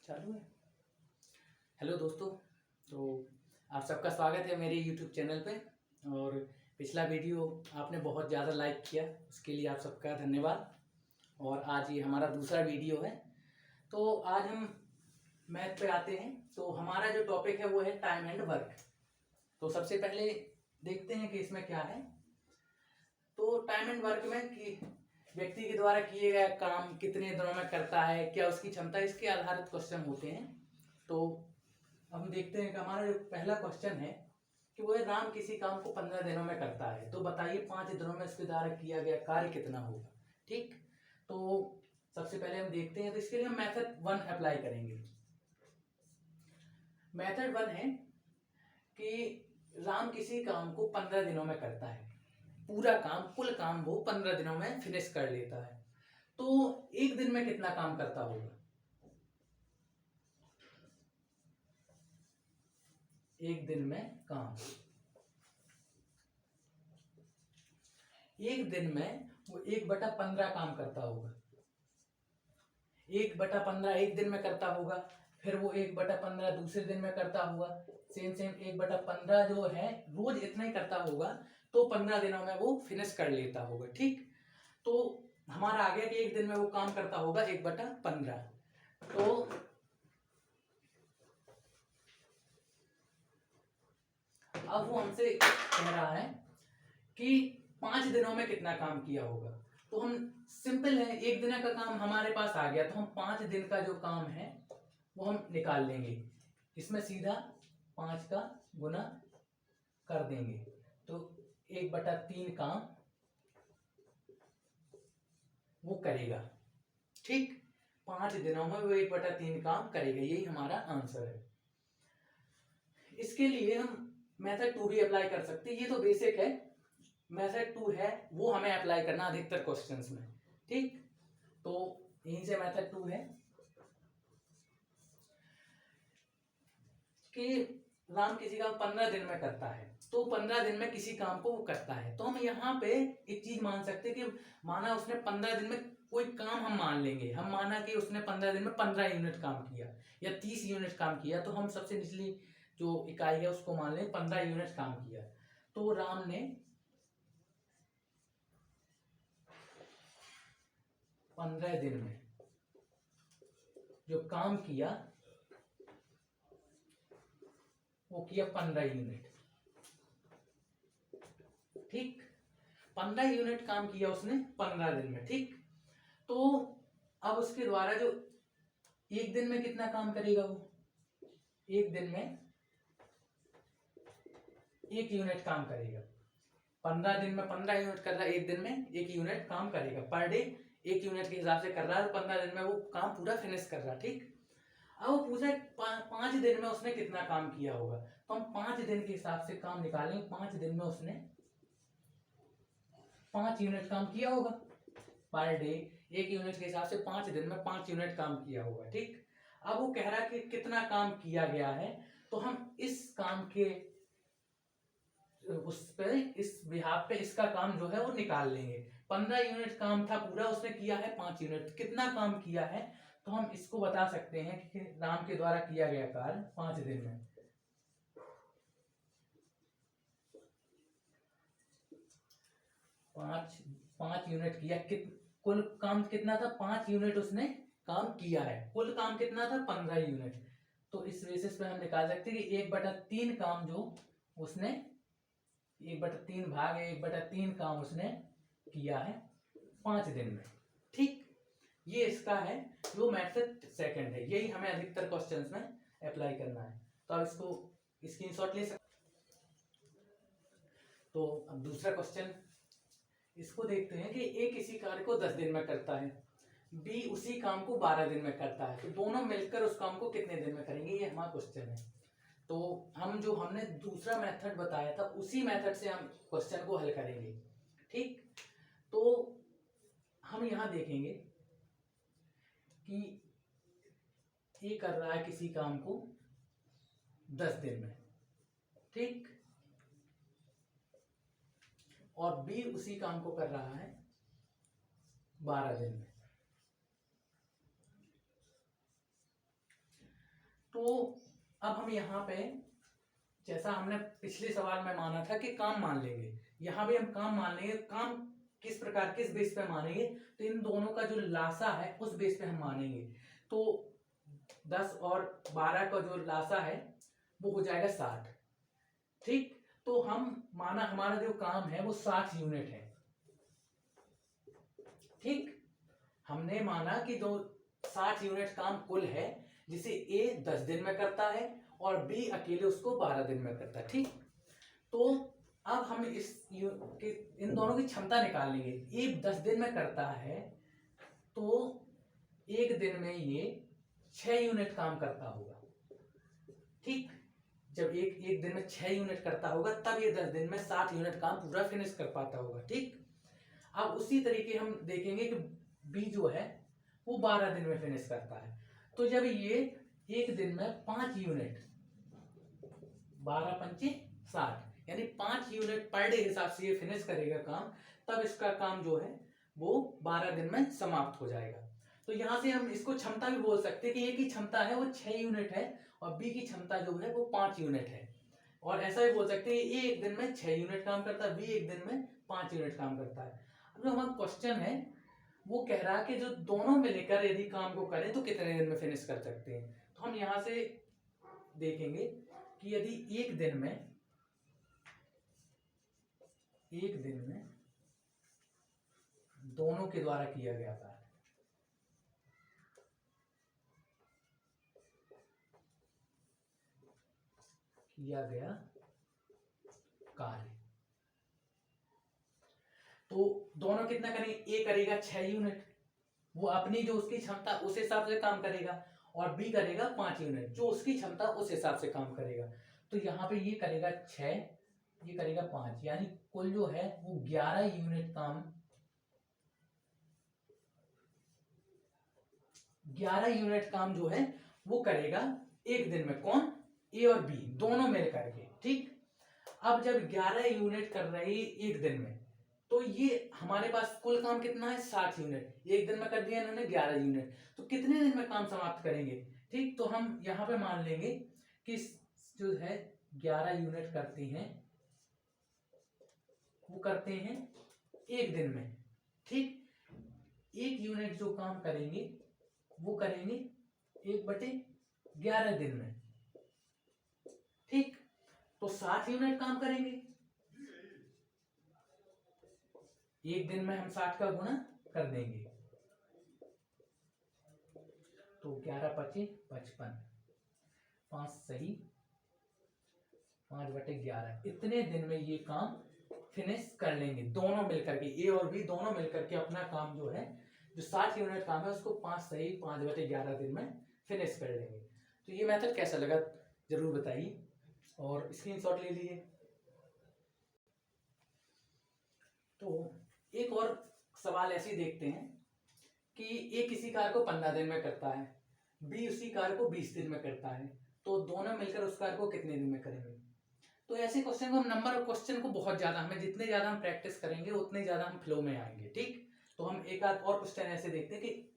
चालू है। हेलो दोस्तों, तो आप सबका स्वागत है मेरे यूट्यूब चैनल पे। और पिछला वीडियो आपने बहुत ज़्यादा लाइक किया, उसके लिए आप सबका धन्यवाद। और आज ये हमारा दूसरा वीडियो है। तो आज हम मैथ पे आते हैं। तो हमारा जो टॉपिक है वो है टाइम एंड वर्क। तो सबसे पहले देखते हैं कि इसमें क्या है। तो टाइम एंड वर्क में कि व्यक्ति के द्वारा किए गए काम कितने दिनों में करता है, क्या उसकी क्षमता, इसके आधारित क्वेश्चन होते हैं। तो हम देखते हैं कि हमारा जो पहला क्वेश्चन है कि वो है राम किसी काम को 15 दिनों में करता है, तो बताइए 5 दिनों में उसके द्वारा किया गया कार्य कितना होगा। ठीक, तो सबसे पहले हम देखते हैं। तो इसके लिए हम मेथड 1 अप्लाई करेंगे। मेथड 1 है कि राम किसी काम को 15 दिनों में करता है, पूरा काम, कुल काम वो 15 दिनों में फिनिश कर लेता है। तो एक दिन में कितना काम करता होगा। एक दिन में काम, एक दिन में वो 1/15 काम करता होगा। 1/15 एक दिन में करता होगा, फिर वो 1/15 दूसरे दिन में करता होगा। सेम 1/15 जो है रोज इतना ही करता होगा, तो 15 दिनों में वो फिनिश कर लेता होगा। ठीक, तो हमारा आ गया कि एक दिन में वो काम करता होगा 1/15। तो अब वो हमसे कह रहा है कि 5 दिनों में कितना काम किया होगा। तो हम सिंपल है, एक दिन का काम हमारे पास आ गया, तो हम 5 दिन का जो काम है वो हम निकाल लेंगे। इसमें सीधा 5 का गुना कर देंगे, तो 1/3 काम वो करेगा। ठीक, 5 दिनों में वो 1/3 काम करेगा, यही हमारा आंसर है। इसके लिए हम मेथड 2 भी अप्लाई कर सकते हैं। ये तो बेसिक है, मेथड 2 है वो हमें अप्लाई करना अधिकतर क्वेश्चंस में। ठीक, तो यहीं से मेथड 2 है कि राम किसी काम 15 दिन में करता है, तो 15 दिन में किसी काम को वो करता है। तो हम यहाँ पे एक चीज मान सकते हैं कि माना उसने 15 दिन में कोई काम, हम मान लेंगे, हम माना कि उसने 15 दिन में 15 यूनिट काम किया या 30 यूनिट काम किया, तो हम सबसे निचली जो इकाई है उसको मान लें 15 यूनिट काम किया। तो राम ने 15 दिन में जो काम किया वो किया 15 यूनिट। ठीक, 15 यूनिट काम किया उसने 15 दिन में। ठीक, तो अब उसके द्वारा जो एक दिन में कितना काम करेगा वो, एक दिन में 1 यूनिट काम करेगा। 15 दिन में 15 यूनिट कर रहा है, एक दिन में 1 यूनिट काम करेगा। पर डे 1 यूनिट के हिसाब से कर रहा है, 15 दिन में वो काम पूरा फिनिश कर रहा है। ठीक, अब वो पूछा 5 दिन में उसने कितना काम किया होगा, तो हम 5 दिन के हिसाब से काम निकालेंगे। 5 दिन में उसने 5 यूनिट काम किया होगा। पर डे 1 यूनिट के हिसाब से 5 दिन में 5 यूनिट काम किया होगा। ठीक, अब वो कह रहा है कि कितना काम किया गया है, तो हम इस काम के उस पे, इस बिहाफ पे इसका काम जो है वो निकाल लेंगे। 15 यूनिट काम था पूरा, उसने किया है 5 यूनिट, कितना काम किया है, तो हम इसको बता सकते हैं कि राम के द्वारा किया गया कार्य 5 दिन में। 5 यूनिट किया, कुल काम कितना था, 5 यूनिट उसने काम किया है, कुल काम कितना था 15 यूनिट। तो इस बेसिस पे हम निकाल सकते हैं कि 1/3 काम जो उसने 1/3 भाग 1/3 काम उसने किया है 5 दिन में। ठीक, ये इसका है जो मेथड सेकंड है, यही हमें अधिकतर क्वेश्चंस में अप्लाई करना है। तो अब इसको स्क्रीनशॉट ले सकते। तो अब दूसरा क्वेश्चन, इसको देखते हैं कि ए किसी कार्य को 10 दिन में करता है, बी उसी काम को 12 दिन में करता है, तो दोनों मिलकर उस काम को कितने दिन में करेंगे, ये हमारा क्वेश्चन है। तो हम जो हमने दूसरा मेथड बताया था उसी मेथड से हम क्वेश्चन को हल करेंगे। ठीक, तो हम यहां देखेंगे कि ये कर रहा है किसी काम को 10 दिन में। ठीक, और बी उसी काम को कर रहा है 12 दिन में। तो अब हम यहाँ पे जैसा हमने पिछले सवाल में माना था कि काम मान लेंगे, यहाँ भी हम काम मान लेंगे। काम किस प्रकार, किस बेस पे मानेंगे, तो इन दोनों का जो लासा है उस बेस पे हम मानेंगे। तो 10 और 12 का जो लासा है वो हो जाएगा 60। ठीक, तो हम माना हमारा जो काम है वो 60 यूनिट है। ठीक, हमने माना कि जो 60 यूनिट काम कुल है, जिसे ए 10 दिन में करता है और बी अकेले उसको 12 दिन में करता है। ठीक, तो अब हम इन दोनों की क्षमता निकाल लेंगे। ए 10 दिन में करता है तो एक दिन में ये 6 यूनिट काम करता होगा। ठीक, जब एक दिन में 6 यूनिट करता होगा तब ये 10 दिन में 60 यूनिट काम पूरा फिनिश कर पाता होगा। ठीक, अब उसी तरीके हम देखेंगे कि बी जो है वो 12 दिन में फिनिश करता है। तो जब ये एक दिन में 5 यूनिट, 12 पंचे 60, यानी 5 यूनिट पर डे हिसाब से ये फिनिश करेगा काम, तब इसका काम जो है वो 12 दिन में समाप्त हो जाएगा। तो यहां से हम इसको क्षमता भी बोल सकते हैं कि ए की क्षमता है वो 6 यूनिट है और बी की क्षमता जो है वो 5 यूनिट है। और ऐसा भी बोल सकते हैं ए एक दिन में 6 यूनिट काम करता है, बी एक दिन में 5 यूनिट काम करता है। अब जो हमारा क्वेश्चन है वो कह रहा है कि जो दोनों मिलकर यदि काम को करें तो कितने दिन में फिनिश कर सकते हैं। तो हम यहां से देखेंगे कि यदि एक दिन में दोनों के द्वारा किया गया था, कार्य, तो दोनों कितना करेंगे, ए करेगा 6 यूनिट, वो अपनी जो उसकी क्षमता उस हिसाब से काम करेगा, और बी करेगा 5 यूनिट, जो उसकी क्षमता उस हिसाब से काम करेगा। तो यहाँ पे ये करेगा 6, ये करेगा 5, यानी कुल जो है वो 11 यूनिट काम, 11 यूनिट काम जो है वो करेगा एक दिन में। कौन, ए और बी दोनों मिल करके। ठीक, अब जब 11 यूनिट कर रहे एक दिन में, तो ये हमारे पास कुल काम कितना है, 60 यूनिट। एक दिन में कर दिया इन्होंने 11 यूनिट, तो कितने दिन में काम समाप्त करेंगे। ठीक, तो हम यहाँ पे मान लेंगे कि जो है 11 यूनिट करते हैं, वो करते हैं एक दिन में। ठीक, एक यूनिट जो काम करेंगे वो करेंगे 1/11 दिन में। ठीक, तो 60 यूनिट काम करेंगे एक दिन में, हम 60 का गुणा कर देंगे, तो 11 पचे 55, 5 सही 5/11, इतने दिन में ये काम फिनिश कर लेंगे दोनों मिलकर के। ए और बी दोनों मिलकर के अपना काम जो है, जो 60 यूनिट काम है उसको 5 सही 5/11 दिन में फिनिश कर लेंगे। तो ये मेथड कैसा लगा जरूर बताइए और स्क्रीनशॉट ले लीजिए। तो एक और सवाल ऐसे देखते हैं कि ए किसी कार्य को 15 दिन में करता है, बी उसी कार्य को 20 दिन में करता है, तो दोनों मिलकर उस कार्य को कितने दिन में करेंगे। तो ऐसे क्वेश्चन को हम नंबर ऑफ क्वेश्चन को बहुत ज्यादा, हमें जितने ज्यादा हम प्रैक्टिस करेंगे उतने ज्यादा हम फ्लो में आएंगे। ठीक, तो हम एक आध और क्वेश्चन ऐसे देखते हैं कि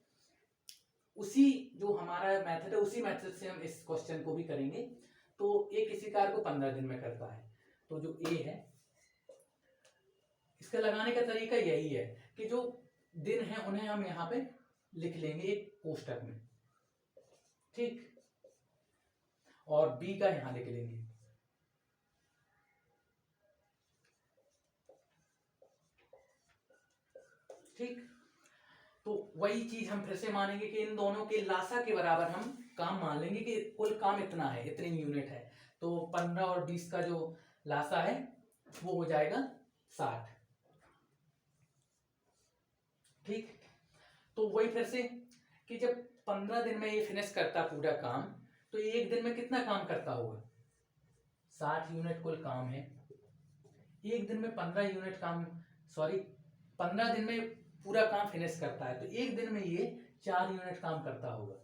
उसी जो हमारा मेथड है उसी मेथड से हम इस क्वेश्चन को भी करेंगे। तो ए किसी कार्य को 15 दिन में करता है, तो जो ए है इसका लगाने का तरीका यही है कि जो दिन है उन्हें हम यहाँ पे लिख लेंगे एक कोष्टक में। ठीक, और बी का यहां लिख लेंगे। ठीक, तो वही चीज हम फिर से मानेंगे कि इन दोनों के लासा के बराबर हम काम मान लेंगे कि कुल काम इतना है, इतनी यूनिट है। तो 15 और 20 का जो लासा है वो हो जाएगा 60। ठीक, तो वही फिर से कि जब 15 दिन में ये फिनिश करता पूरा काम, तो एक दिन में कितना काम करता होगा, 60 यूनिट कुल काम है, एक दिन में 15 यूनिट काम, सॉरी 15 दिन में पूरा काम फिनिश करता है, तो एक दिन में ये 4 यूनिट काम करता होगा।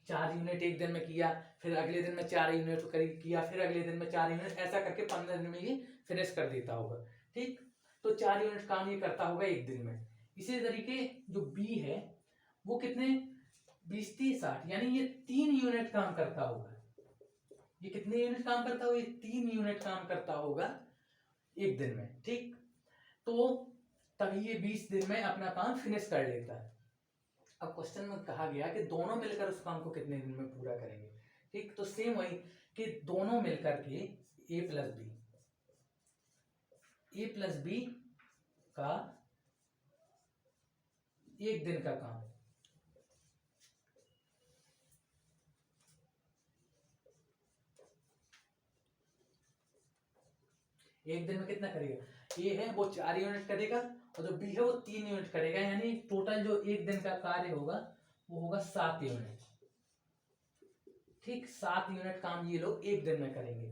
4 यूनिट एक दिन में किया, फिर अगले दिन में 4 यूनिट किया, फिर अगले दिन में 4 यूनिट, ऐसा करके 15 दिन में ये फिनिश कर देता होगा। ठीक, तो 4 यूनिट काम ये करता होगा एक दिन में। इसी तरीके जो बी है वो कितने 20 30 60, यानी ये 3 यूनिट काम करता होगा। ये कितने यूनिट काम करता होगा? ये 3 यूनिट काम करता होगा एक दिन में। ठीक, तो तभी ये 20 दिन में अपना काम फिनिश कर लेता है। अब क्वेश्चन में कहा गया कि दोनों मिलकर उस काम को कितने दिन में पूरा करेंगे। ठीक, तो सेम वही कि दोनों मिलकर के ए प्लस बी का एक दिन का काम, एक दिन में कितना करेगा? ए है वो 4 यूनिट करेगा और जो बी है वो 3 यूनिट करेगा, यानी टोटल जो एक दिन का कार्य होगा वो होगा 7 यूनिट। ठीक, 7 यूनिट काम ये लोग एक दिन में करेंगे।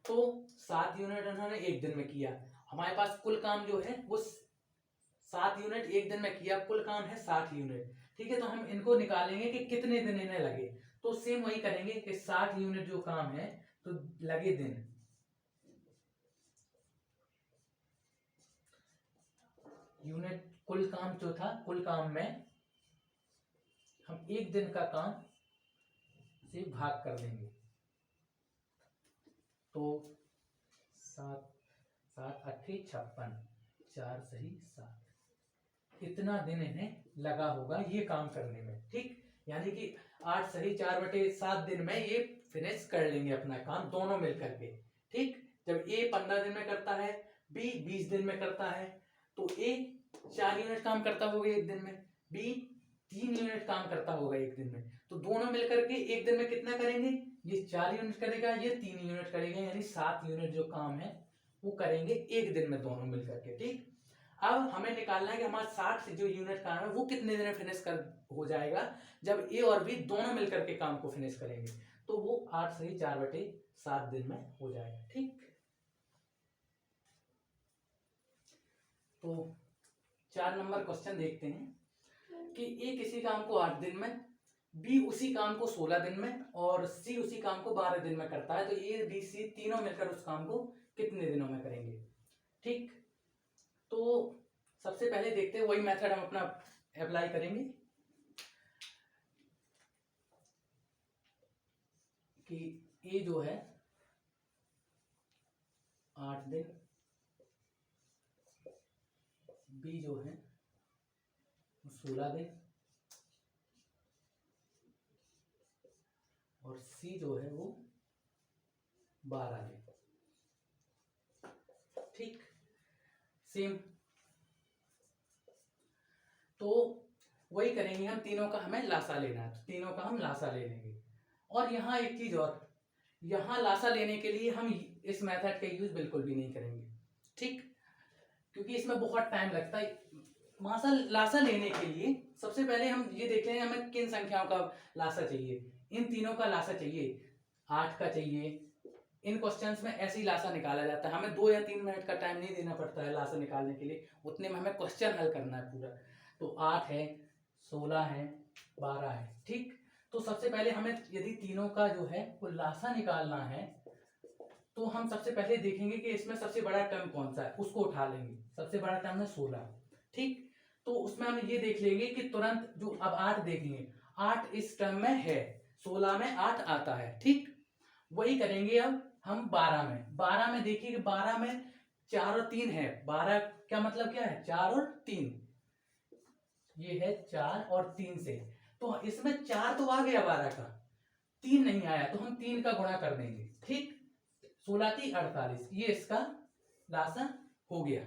तो 7 यूनिट उन्होंने एक दिन में किया। हमारे पास कुल काम जो है वो 7 यूनिट एक दिन में किया, कुल काम है 60 यूनिट। ठीक है, तो हम इनको निकालेंगे कि कितने दिन इन्हें लगे। तो सेम वही करेंगे कि 60 यूनिट जो काम है तो लगे दिन, यूनिट कुल काम जो था, कुल काम में हम एक दिन का काम से भाग कर देंगे। तो 7 7 8 56, 4 सही 7, इतना दिन इन्हें लगा होगा ये काम करने में। ठीक, यानी कि 8 सही 4/7 दिन में ये फिनिश कर लेंगे अपना काम दोनों मिलकर के। ठीक, जब ए 15 दिन में करता है, बी 20 दिन में करता है, तो ए 4 यूनिट काम करता होगा एक दिन में, बी 3 यूनिट काम करता होगा एक दिन में। तो दोनों मिलकर के एक दिन में कितना करेंगे? ये 4 यूनिट करेगा, ये 3 यूनिट करेगा, यानी 7 यूनिट जो काम है वो करेंगे एक दिन में दोनों मिलकर के। ठीक, अब हमें निकालना है कि हमारा 60 जो यूनिट काम है वो कितने दिन में फिनिश कर हो जाएगा जब ए और बी दोनों मिलकर के काम को फिनिश करेंगे। तो वो 8 सही 4/7 दिन में हो जाएगा। ठीक, तो 4 नंबर क्वेश्चन देखते हैं कि ए किसी काम को 8 दिन में, बी उसी काम को 16 दिन में और सी उसी काम को 12 दिन में करता है। तो ए बी सी तीनों मिलकर उस काम को कितने दिनों में करेंगे। ठीक, तो सबसे पहले देखते हैं, वही मेथड हम अपना अप्लाई करेंगे कि ए जो है 8 दिन, बी जो है 16 दिन और सी जो है वो 12 दिन। ठीक, सेम तो वही करेंगे हम, तीनों का हमें लासा लेना है, तो तीनों का हम लासा ले लेंगे। और यहाँ एक चीज और, यहाँ लासा लेने के लिए हम इस मेथड का यूज बिल्कुल भी नहीं करेंगे। ठीक, क्योंकि इसमें बहुत टाइम लगता है। लासा लेने के लिए सबसे पहले हम ये देख लेंगे हमें किन संख्याओं का लासा चाहिए। इन तीनों का लासा चाहिए, 8 का चाहिए। इन क्वेश्चंस में ऐसे ही लासा निकाला जाता है, हमें 2 या 3 मिनट का टाइम नहीं देना पड़ता है लासा निकालने के लिए, उतने में हमें क्वेश्चन हल करना है पूरा। तो 8 है, 16 है, 12 है। ठीक, तो सबसे पहले हमें यदि तीनों का जो है वो लासा निकालना है तो हम सबसे पहले देखेंगे कि इसमें सबसे बड़ा टर्म कौन सा है, उसको उठा लेंगे। सबसे बड़ा टर्म है 16। ठीक, तो उसमें हम ये देख लेंगे कि तुरंत जो, अब 8 देखेंगे, 8 इस टर्म में है, 16 में 8 आता है। ठीक, वही करेंगे अब हम 12 में। 12 में देखिए कि 12 में 4 और 3 है। 12 क्या मतलब क्या है? 4 और 3, ये है 4 और 3 से, तो इसमें 4 तो आ गया 12 का, 3 नहीं आया, तो हम 3 का गुणा कर देंगे। ठीक, 16 की 48, ये इसका लासा हो गया।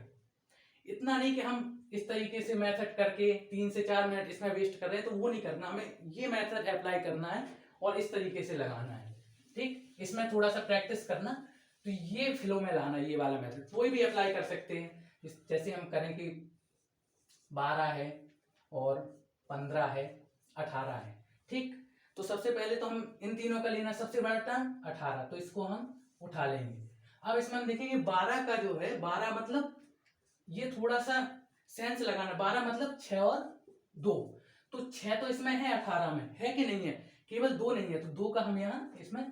इतना नहीं कि हम इस तरीके से मेथड करके 3 से 4 मिनट इसमें वेस्ट कर रहे हैं, तो वो नहीं करना, हमें ये मेथड अप्लाई करना है और इस तरीके से लगाना है। ठीक, इसमें थोड़ा सा प्रैक्टिस करना, तो ये फ्लो में लाना, ये वाला मेथड कोई भी अप्लाई कर सकते हैं। जैसे हम करें कि 12 है और 15 है, 18 है। ठीक, तो सबसे पहले तो हम इन तीनों का लेना, सबसे बड़ा टर्म 18, तो इसको हम उठा लेंगे। अब इसमें हम देखेंगे 12 का जो है, 12 मतलब ये थोड़ा सा सेंस लगाना, 12 मतलब 6 और 2, तो 6 तो इसमें है 18 में, है कि नहीं है? केवल 2 नहीं है, तो 2 का हम यहाँ इसमें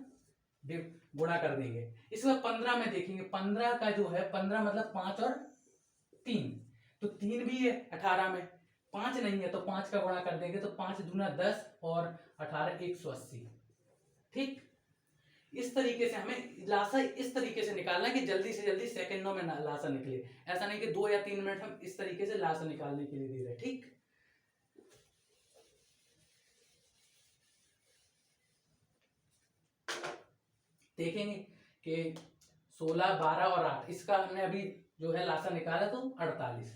गुणा कर देंगे। इसमें 15 में देखेंगे, 15 का जो है, 15 मतलब 5 और 3, तो 3 भी है 18 में, 5 नहीं है तो 5 का गुणा कर देंगे तो 5 दूना 10 और 18 180। ठीक, इस तरीके से हमें लासा इस तरीके से निकालना है कि जल्दी से जल्दी सेकंडों में लासा निकले। ऐसा नहीं कि 2 या 3 मिनट हम इस तरीके से लासा निकालने के लिए दे रहे हैं। ठीक, देखेंगे कि 16, 12 और 8 इसका हमने अभी जो है लासा निकाला तो 48।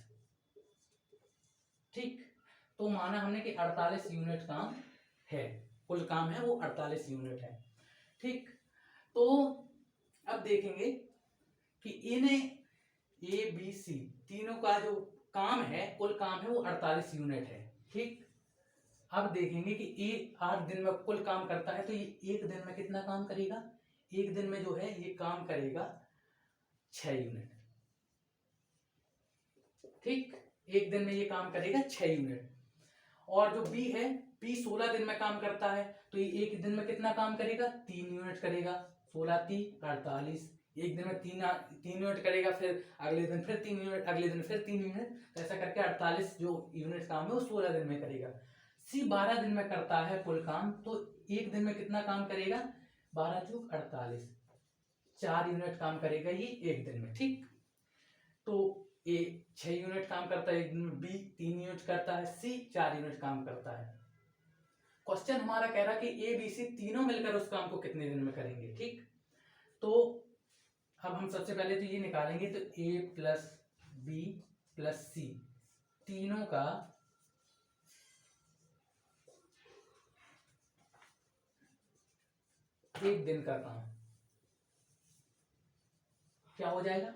ठीक, तो माना हमने कि 48 यूनिट काम है, कुल काम है वो 48 यूनिट है। ठीक, तो अब देखेंगे कि इन्हें ए बी सी तीनों का जो काम है, कुल काम है वो 48 यूनिट है। ठीक, अब देखेंगे कि ए 8 दिन में कुल काम करता है तो ये एक दिन में कितना काम करेगा। एक दिन में जो है ये काम करेगा 6 यूनिट। ठीक, एक दिन में ये काम करेगा 6 यूनिट। और जो बी है, बी 16 दिन में काम करता है तो ये एक दिन में कितना काम करेगा, 3 यूनिट करेगा। 16 3 48, एक दिन में 3 यूनिट करेगा, फिर अगले दिन फिर 3 यूनिट, अगले दिन फिर 3 यूनिट, तो ऐसा करके 48 जो यूनिट काम है वो 16 दिन में करेगा। सी 12 दिन में करता है कुल काम, तो एक दिन में कितना काम करेगा, 12 चौक 48, 4 यूनिट काम करेगा ये एक दिन में। ठीक, तो ए 6 यूनिट काम करता है एक दिन में, बी 3 यूनिट करता है, सी 4 यूनिट काम करता है। क्वेश्चन हमारा कह रहा है कि ए बी सी तीनों मिलकर उस काम को कितने दिन में करेंगे। ठीक, तो अब हम सबसे पहले तो ये निकालेंगे, तो ए प्लस बी प्लस सी तीनों का एक दिन का काम क्या हो जाएगा।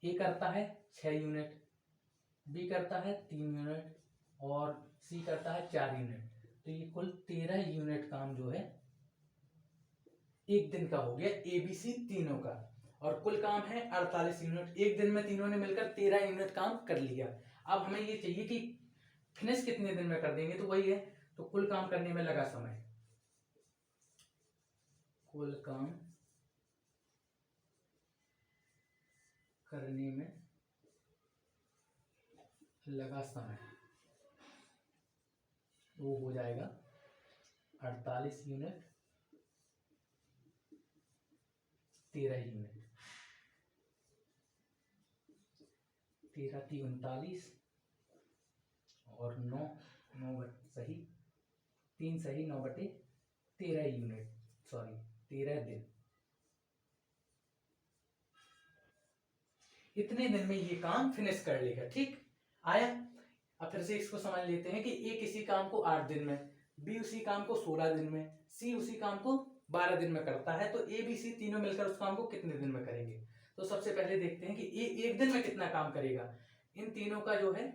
ए करता है 6 यूनिट, बी करता है 3 यूनिट और सी करता है 4 यूनिट, तो ये कुल 13 यूनिट काम जो है एक दिन का हो गया ए बी सी तीनों का। और कुल काम है 48 यूनिट, एक दिन में तीनों ने मिलकर 13 यूनिट काम कर लिया। अब हमें ये चाहिए कि फिनिश कितने दिन में कर देंगे, तो वही है, तो कुल काम करने में लगा समय, कुल काम करने में लगा समय वो हो जाएगा 48 यूनिट 13 यूनिट, 13 3 39 और 9 सही 3 सही 9 बटे 13 यूनिट, सॉरी 13 दिन। इतने दिन में ये काम फिनिश कर लेगा। ठीक, आया। अब फिर से इसको समझ लेते हैं कि ए किसी काम को 8 दिन में, बी उसी काम को 16 दिन में, सी उसी काम को 12 दिन में करता है, तो ए बी सी तीनों मिलकर उस काम को कितने दिन में करेंगे। तो सबसे पहले देखते हैं कि ए एक दिन में कितना काम करेगा। इन तीनों का जो है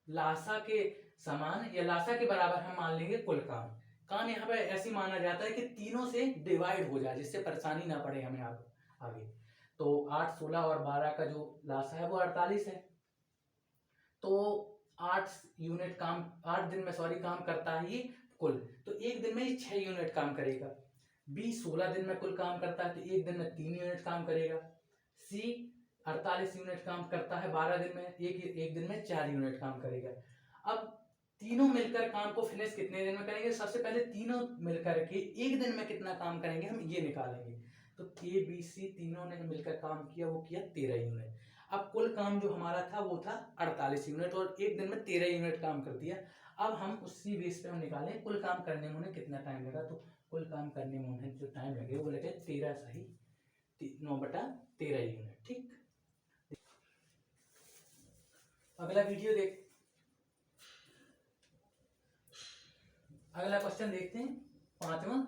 लासा के समान या लासा के बराबर हम मान लेंगे कुल काम। काम यहाँ पे ऐसे माना जाता है कि तीनों से डिवाइड हो जाए, जिससे परेशानी ना पड़े हमें आगे। तो 8 16 और 12 का जो लासा है वो 48 है, तो 8 यूनिट काम 8 दिन में सॉरी काम करता है ये कुल, तो एक दिन में ये 6 यूनिट काम करेगा। बी 16 दिन में कुल काम करता है तो एक दिन में 3 यूनिट काम करेगा। सी 48 यूनिट काम करता है 12 दिन में, एक दिन में 4 यूनिट काम करेगा। अब तीनों मिलकर काम को फिनिश कितने दिन में करेंगे, सबसे पहले तीनों मिलकर के एक दिन में कितना काम करेंगे हम ये निकालेंगे। तो ए बी सी तीनों ने मिलकर काम किया, वो किया 13 यूनिट। अब कुल काम जो हमारा था वो था 48 यूनिट और एक दिन में 13 यूनिट काम कर दिया। अब हम उसी बेस पे हम निकालें कुल काम करने में उन्हें कितना टाइम लगा, तो कुल काम करने में उन्हें जो टाइम लगे वो लगे 13 सही 9 बटा 13 यूनिट। ठीक, अगला वीडियो देख, अगला क्वेश्चन देखते हैं 5वां,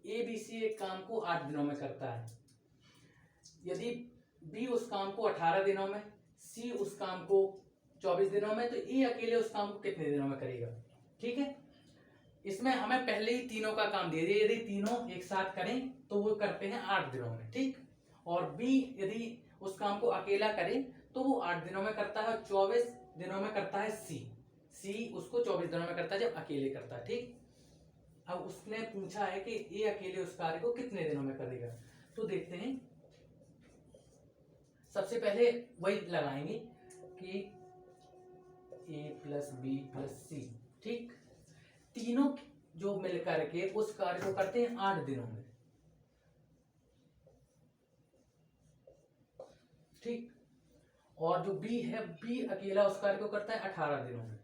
ए बी सी एक काम को 8 दिनों में करता है। यदि बी उस काम को 18 दिनों में, सी उस काम को 24 दिनों में, तो ए अकेले उस काम को कितने दिनों में करेगा। ठीक है, इसमें हमें पहले ही तीनों का काम दे दिया, यदि तीनों एक साथ करें तो वो करते हैं 8 दिनों में। ठीक, और बी यदि उस काम को अकेला करे तो वो 8 दिनों में करता है और 24 दिनों में करता है सी उसको 24 दिनों में करता है जब अकेले करता है। ठीक, अब उसने पूछा है कि ए अकेले उस कार्य को कितने दिनों में करेगा, तो देखते हैं। सबसे पहले वही लगाएंगे कि ए प्लस बी प्लस सी, ठीक। तीनों जो मिलकर के उस कार्य को करते हैं 8 दिनों में, ठीक। और जो बी है, बी अकेला उस कार्य को करता है 18 दिनों में,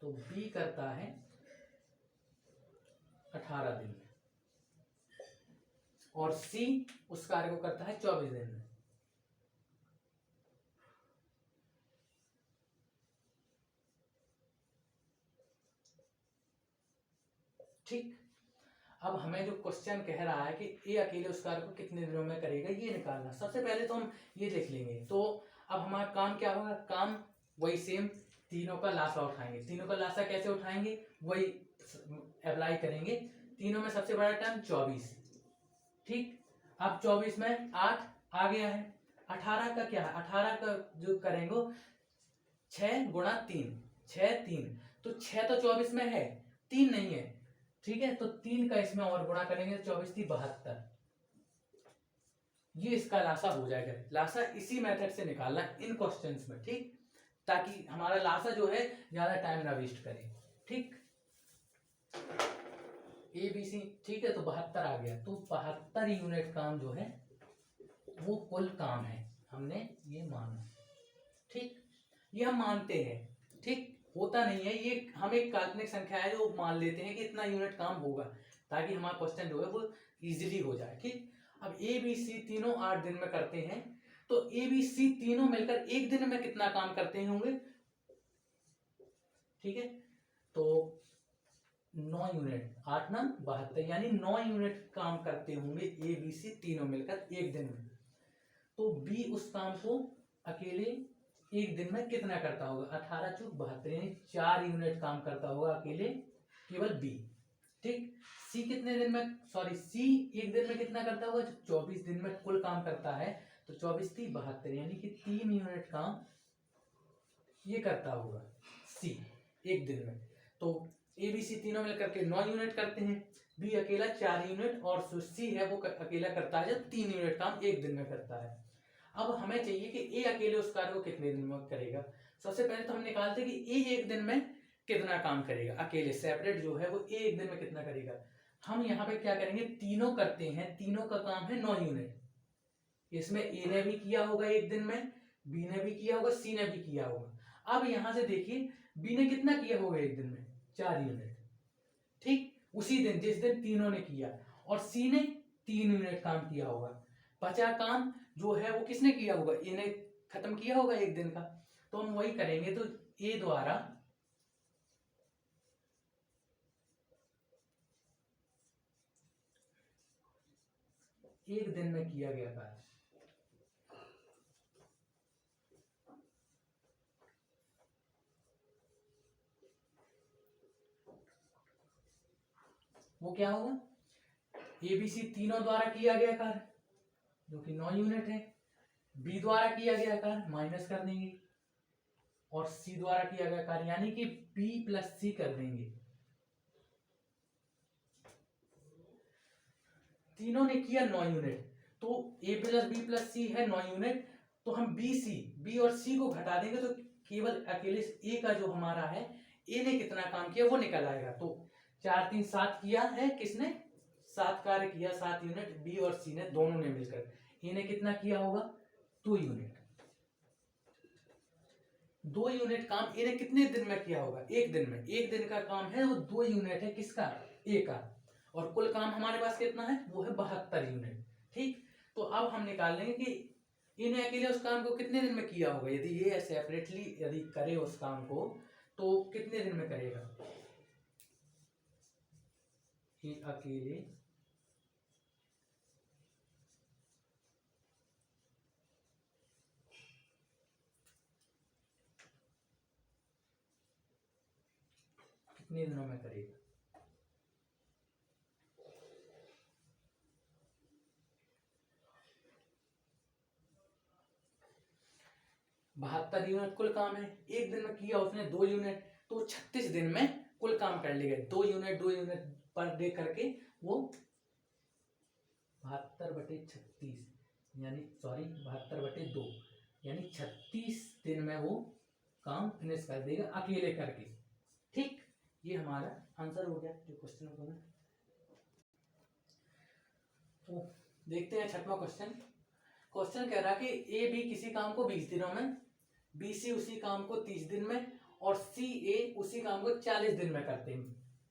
तो बी करता है 18 दिन में, और सी उस कार्य को करता है 24 दिन में। ठीक। अब हमें जो क्वेश्चन कह रहा है कि ए अकेले उस कार्य को कितने दिनों में करेगा, ये निकालना। सबसे पहले तो हम ये देख लेंगे। तो अब हमारा काम क्या होगा, काम वही सेम, तीनों का लासा उठाएंगे। तीनों का लासा कैसे उठाएंगे, वही अप्लाई करेंगे। तीनों में सबसे बड़ा टर्म 24, ठीक। अब 24 में 8 आ गया है। 18 का क्या है, 18 का जो करेंगे 6 गुणा 3, 6 3, तो 6 तो 24 में है, 3 नहीं है, ठीक है। तो 3 का इसमें और गुणा करेंगे, 24 थी 72, ये इसका लासा हो जाएगा। लासा इसी मेथड से निकालना इन क्वेश्चंस में, ठीक, ताकि हमारा लासा जो है ज्यादा टाइम ना वेस्ट करे, ठीक। ए बी सी, ठीक है। तो 72 आ गया, तो 72 यूनिट काम जो है वो कुल काम है, हमने ये माना, ठीक। ये हम मानते हैं, ठीक। होता नहीं है, ये हम एक काल्पनिक संख्या है जो मान लेते हैं कि इतना यूनिट काम होगा, ताकि हमारा क्वेश्चन जो है वो इजीली हो जाए, ठीक। अब ए बी सी तीनों 8 दिन में करते हैं, तो ए बी सी तीनों मिलकर एक दिन में कितना काम करते होंगे, ठीक है। तो 9 यूनिट, 8 9 72, यानी 9 यूनिट काम करते होंगे ए बी सी तीनों मिलकर एक दिन में। तो बी उस काम को अकेले एक दिन में कितना करता होगा, 18 चूक 72, यानी 4 यूनिट काम करता होगा अकेले केवल बी, ठीक। सी कितने दिन में, सॉरी, सी एक दिन में कितना करता होगा, 24 दिन में कुल काम करता है, तो 24 थी 72, यानी कि 3 यूनिट काम ये करता होगा सी एक दिन में। तो ए बी सी तीनों मिलकर के 9 यूनिट करते हैं, बी अकेला 4 यूनिट, और जो सी है वो अकेला करता है जब 3 यूनिट काम एक दिन में करता है। अब हमें चाहिए कि ए अकेले उस कार्य को कितने दिन में करेगा। सबसे पहले तो हम निकालते हैं कि ए एक दिन में कितना काम करेगा, अकेले सेपरेट जो है वो ए एक दिन में कितना करेगा। हम यहाँ पे क्या करेंगे, तीनों करते हैं, तीनों का काम है 9 यूनिट। इसमें ए ने भी किया होगा एक दिन में, बी ने भी किया होगा, सी ने भी किया होगा। अब यहां से देखिए, बी ने कितना किया होगा एक दिन में, 4 यूनिट, ठीक, उसी दिन जिस दिन तीनों ने किया, और सी ने 3 यूनिट काम किया होगा। बचा काम जो है वो किसने किया होगा, ए ने खत्म किया होगा एक दिन का, तो हम वही करेंगे। तो ए द्वारा एक दिन में किया गया कार्य, वो क्या होगा, ए बी सी तीनों द्वारा किया गया कार्य जो कि 9 यूनिट है, बी द्वारा किया गया कार्य माइनस कर देंगे, और सी द्वारा किया गया कार्य यानी कि बी प्लस सी कर देंगे। तीनों ने किया 9 यूनिट, तो ए प्लस बी प्लस सी है 9 यूनिट, तो हम बी और सी को घटा देंगे, तो केवल अकेले ए का जो हमारा है, ए ने कितना काम किया वो निकल आएगा। तो 4 3 7 किया है, किसने 7 कार्य किया, 7 यूनिट, बी और सी ने दोनों ने मिलकर। ए ने कितना किया होगा, 2 यूनिट, 2 यूनिट काम ए ने कितने दिन में किया होगा, एक दिन में। एक दिन का काम है वो 2 यूनिट है, किसका, ए का, और कुल काम हमारे पास कितना है, वो है 72 यूनिट, ठीक। तो अब हम निकाल लेंगे कि इन्हें अकेले उस काम को कितने दिन में किया होगा। यदि ये सेपरेटली यदि करे उस काम को, तो कितने दिन में करेगा, ये अकेले कितने दिनों में करेगा। 72 यूनिट कुल काम है, एक दिन में किया उसने 2 यूनिट, तो 36 दिन में कुल काम कर लेगा। 2 यूनिट पर डे करके वो 72/36 यानी, सॉरी, 72/2 यानी 36 दिन में वो काम फिनिश कर देगा अकेले करके। ठीक, ये हमारा आंसर हो गया जो क्वेश्चन होगा। तो देखते हैं छठवां क्वेश्चन। क्वेश्चन कह रहा है कि ए बी किसी काम को 20 दिनों में, बी सी उसी काम को 30 दिन में और सी ए उसी काम को 40 दिन में करते हैं।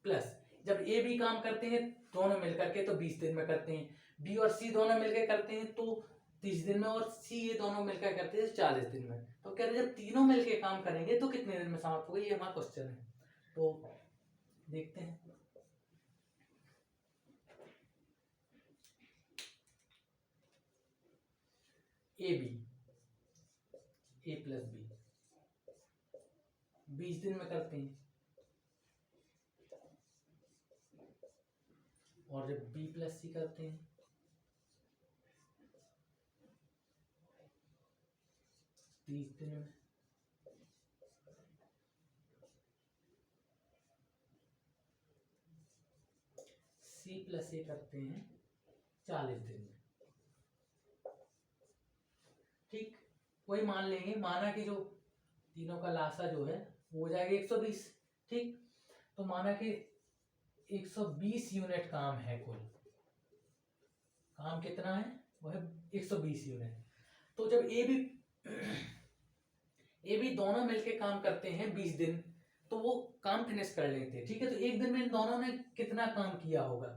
प्लस जब ए बी काम करते हैं दोनों मिलकर के तो 20 दिन में करते हैं, बी और सी दोनों मिलकर करते हैं तो 30 दिन में, और सी ए दोनों मिलकर करते हैं 40 दिन में। तो कह रहे जब तीनों मिलकर काम करेंगे तो कितने दिन में समाप्त होगा, ये हमारा क्वेश्चन है। तो देखते हैं। A B, A plus B 20 दिन में करते हैं, और जब बी प्लस सी करते हैं 30 दिन में, सी प्लस ए करते हैं 40 दिन में। ठीक, वही मान लेंगे, माना कि जो तीनों का लासा जो है वो हो जाएगा 120। ठीक, तो माना कि 120 यूनिट काम है कुल, काम कितना है वो है 120 यूनिट। तो जब ए बी दोनों मिलके काम करते हैं 20 दिन तो वो काम फिनिश कर लेते हैं। ठीक है, तो एक दिन में इन दोनों ने कितना काम किया होगा,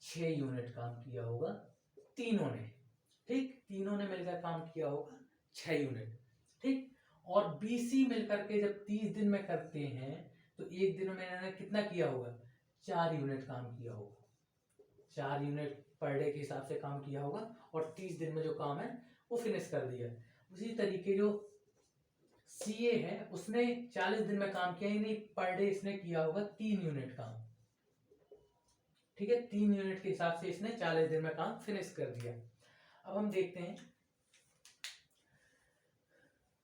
6 यूनिट काम किया होगा तीनों ने। ठीक, तीनों ने मिलकर काम किया होगा 6 यूनिट। ठीक, और बीसी मिलकर के जब 30 दिन में करते हैं तो एक दिन में इन्होंने कितना किया होगा, 4 यूनिट काम किया होगा। 4 यूनिट पर डे के हिसाब से काम किया होगा और 30 दिन में जो काम है वो फिनिश कर दिया। उसी तरीके जो सीए है उसने 40 दिन में काम किया ही नहीं, पर डे इसने किया होगा 3 यूनिट काम। ठीक है, 3 यूनिट के हिसाब से इसने 40 दिन में काम फिनिश कर दिया। अब हम देखते हैं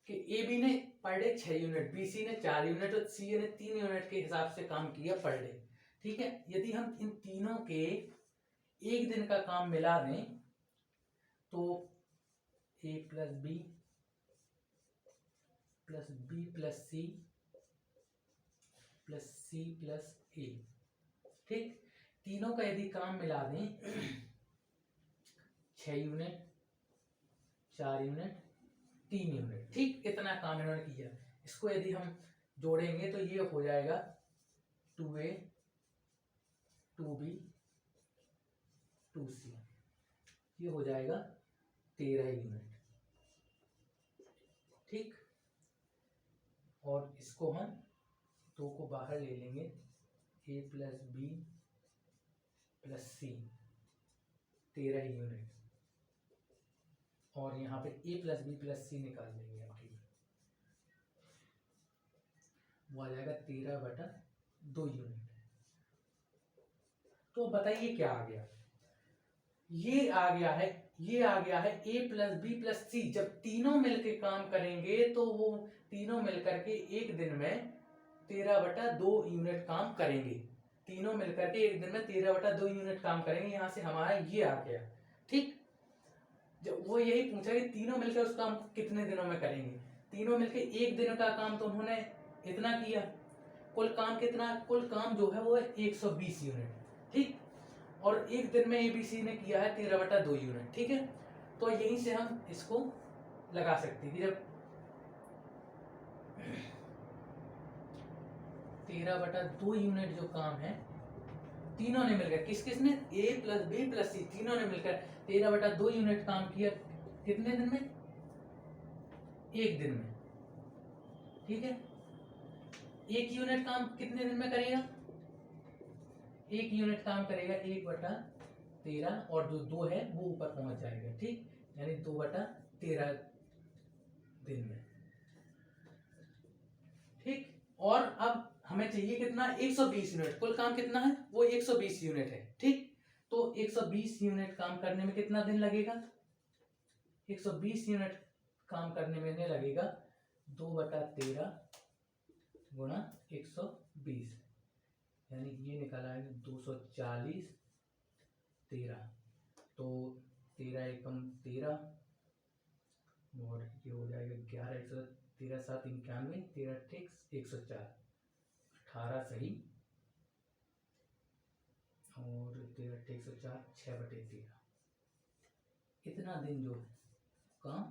कि ए बी ने per day 6 unit, B C ने 4 यूनिट और सी ए ने 3 यूनिट के हिसाब से काम किया पर डे। ठीक है, यदि हम इन तीनों के एक दिन का काम मिला दें तो A plus B plus C plus C plus A. ठीक, तीनों का यदि काम मिला दें 6 यूनिट, 4 यूनिट, 3 यूनिट। ठीक, इतना काम इन्होंने किया। इसको यदि हम जोड़ेंगे तो ये हो जाएगा 2A 2B 2C, ये हो जाएगा 13 यूनिट। ठीक, और इसको हम 2 को बाहर ले लेंगे, A plus B plus C 13 unit, और यहाँ पे A plus B plus C निकाल देंगे हम। ठीक, वो आ जाएगा 13/2 यूनिट। तो बताइए क्या आ गया, ये आ गया है A प्लस बी प्लस सी। जब तीनों मिलकर काम करेंगे तो वो तीनों मिलकर के एक दिन में 13/2 यूनिट काम करेंगे। तीनों मिलकर के एक दिन में 13/2 यूनिट काम करेंगे। यहां से हमारा ये आ गया। ठीक, जब वो यही पूछा कि तीनों मिलकर उस काम को कितने दिनों में करेंगे। तीनों मिलकर एक दिन का काम तो उन्होंने इतना किया, कुल काम कितना, कुल काम जो है वो है 120 यूनिट। ठीक, और एक दिन में एबीसी ने किया है 13/2 यूनिट। ठीक है, तो यहीं से हम इसको लगा सकते हैं कि जब 13/2 यूनिट जो काम है तीनों ने मिलकर, किसने, ए प्लस बी प्लस सी, तीनों ने मिलकर 13/2 यूनिट काम किया कितने दिन में, एक दिन में। ठीक है, एक यूनिट काम कितने दिन में करेगा, एक यूनिट काम करेगा 1/13, और जो 2 है वो ऊपर पहुंच जाएगा। ठीक, यानी 2/13 दिन में। ठीक, और अब हमें चाहिए कितना, 120 यूनिट। कुल काम कितना है, वो 120 यूनिट है। ठीक, तो 120 यूनिट काम करने में कितना दिन लगेगा, 120 यूनिट काम करने में लगेगा 2/13 गुणा 120, यानी ये निकाला है 240 13, तो 13 एकम 13 और ये हो जाएगा 11 1 13 7 91, 13 अट्ठ 104, 18 सही और 13 अट्ठ 104, 6/13। इतना दिन जो काम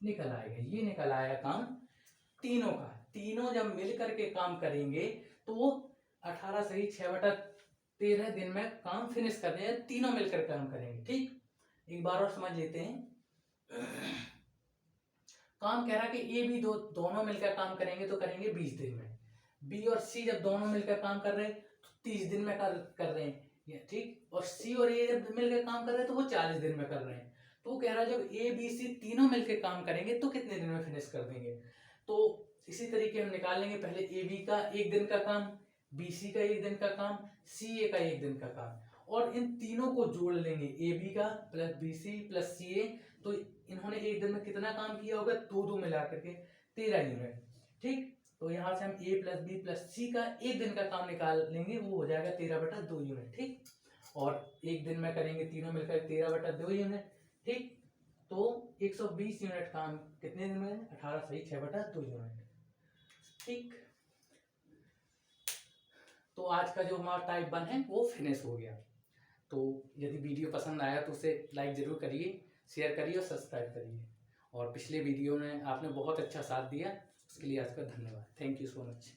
निकल आएगा, ये निकल आया काम तीनों का। तीनों जब मिल करके काम करेंगे तो वो 18 सही 6/13 दिन में काम फिनिश कर देंगे, तीनों मिलकर काम करेंगे। ठीक, एक बार और समझ लेते हैं। काम कह रहा कि ए बी दोनों मिलकर काम करेंगे तो करेंगे 20 दिन में। बी और सी जब दोनों मिलकर काम कर रहे हैं तो 30 दिन में कर रहे हैं। ठीक, और सी और ए जब मिलकर काम कर रहे हैं तो वो 40 दिन में कर रहे हैं। तो कह रहा है जब ए बी सी तीनों मिलकर काम करेंगे तो कितने दिन में फिनिश कर देंगे। तो इसी तरीके हम निकाल लेंगे, पहले ए बी का 1 दिन का काम, बी सी का 1 दिन का काम, सी ए का 1 दिन का काम, और इन तीनों को जोड़ लेंगे, ए बी का प्लस बी सी प्लस सी ए। तो इन्होंने 1 दिन में कितना काम किया होगा, 2 मिला करके 13 यूनिट। ठीक, तो यहाँ से हम ए प्लस बी प्लस सी का 1 दिन का काम निकाल लेंगे, वो हो जाएगा 13/2 यूनिट। ठीक, और 1 दिन में करेंगे तीनों मिलकर 13/2 यूनिट। ठीक, तो 120 यूनिट काम कितने दिन में, 18 सही 6/2 यूनिट। ठीक, तो आज का जो हमारा टाइप 1 है वो फिनिश हो गया। तो यदि वीडियो पसंद आया तो उसे लाइक ज़रूर करिए, शेयर करिए और सब्सक्राइब करिए। और पिछले वीडियो में आपने बहुत अच्छा साथ दिया, उसके लिए आपका धन्यवाद। Thank you so much.